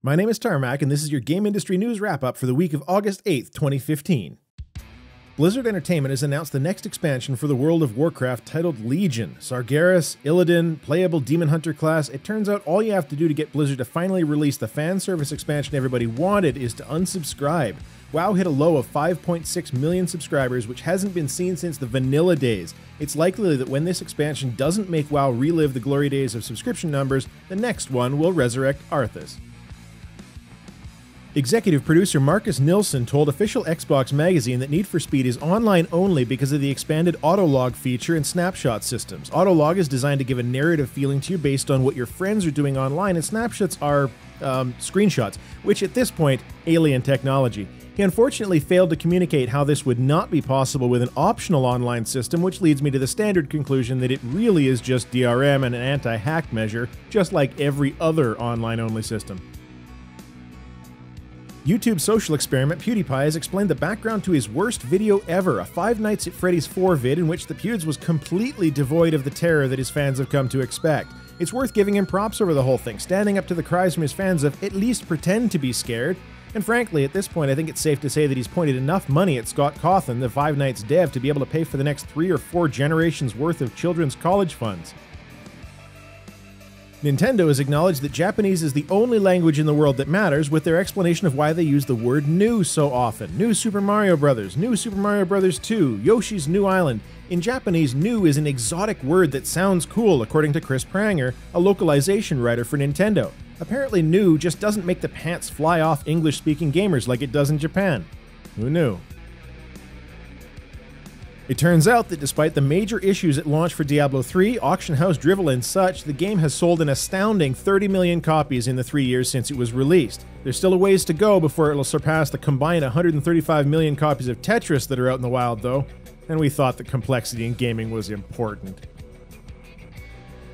My name is Tarmack, and this is your game industry news wrap-up for the week of August 8th, 2015. Blizzard Entertainment has announced the next expansion for the World of Warcraft titled Legion. Sargeras, Illidan, playable Demon Hunter class. It turns out all you have to do to get Blizzard to finally release the fan service expansion everybody wanted is to unsubscribe. WoW hit a low of 5.6 million subscribers, which hasn't been seen since the vanilla days. It's likely that when this expansion doesn't make WoW relive the glory days of subscription numbers, the next one will resurrect Arthas. Executive producer Marcus Nilsson told official Xbox magazine that Need for Speed is online only because of the expanded autolog feature and snapshot systems. Autolog is designed to give a narrative feeling to you based on what your friends are doing online, and snapshots are screenshots, which at this point, alien technology. He unfortunately failed to communicate how this would not be possible with an optional online system, which leads me to the standard conclusion that it really is just DRM and an anti-hack measure, just like every other online-only system. YouTube social experiment Pewdiepie has explained the background to his worst video ever, a Five Nights at Freddy's 4 vid in which the Pewds was completely devoid of the terror that his fans have come to expect. It's worth giving him props over the whole thing, standing up to the cries from his fans of at least pretend to be scared. And frankly, at this point I think it's safe to say that he's pointed enough money at Scott Cawthon, the Five Nights dev, to be able to pay for the next 3 or 4 generations worth of children's college funds. Nintendo has acknowledged that Japanese is the only language in the world that matters, with their explanation of why they use the word new so often. New Super Mario Bros., New Super Mario Bros. 2, Yoshi's New Island. In Japanese, new is an exotic word that sounds cool, according to Chris Pranger, a localization writer for Nintendo. Apparently new just doesn't make the pants fly off English-speaking gamers like it does in Japan. Who knew? It turns out that despite the major issues at launch for Diablo 3, auction house drivel and such, the game has sold an astounding 30 million copies in the 3 years since it was released. There's still a ways to go before it'll surpass the combined 135 million copies of Tetris that are out in the wild though, and we thought that complexity in gaming was important.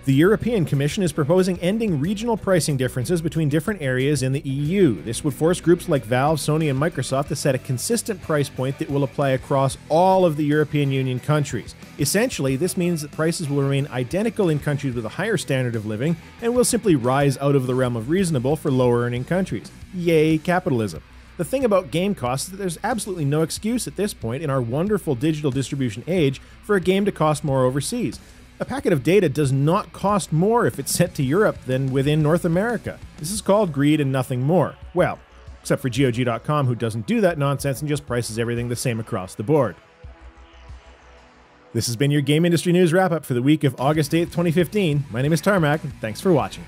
The European Commission is proposing ending regional pricing differences between different areas in the EU. This would force groups like Valve, Sony, and Microsoft to set a consistent price point that will apply across all of the European Union countries. Essentially, this means that prices will remain identical in countries with a higher standard of living and will simply rise out of the realm of reasonable for lower-earning countries. Yay, capitalism. The thing about game costs is that there's absolutely no excuse at this point in our wonderful digital distribution age for a game to cost more overseas. A packet of data does not cost more if it's sent to Europe than within North America. This is called greed and nothing more. Well, except for GOG.com, who doesn't do that nonsense and just prices everything the same across the board. This has been your Game Industry News Wrap-Up for the week of August 8th, 2015. My name is Tarmack, and thanks for watching.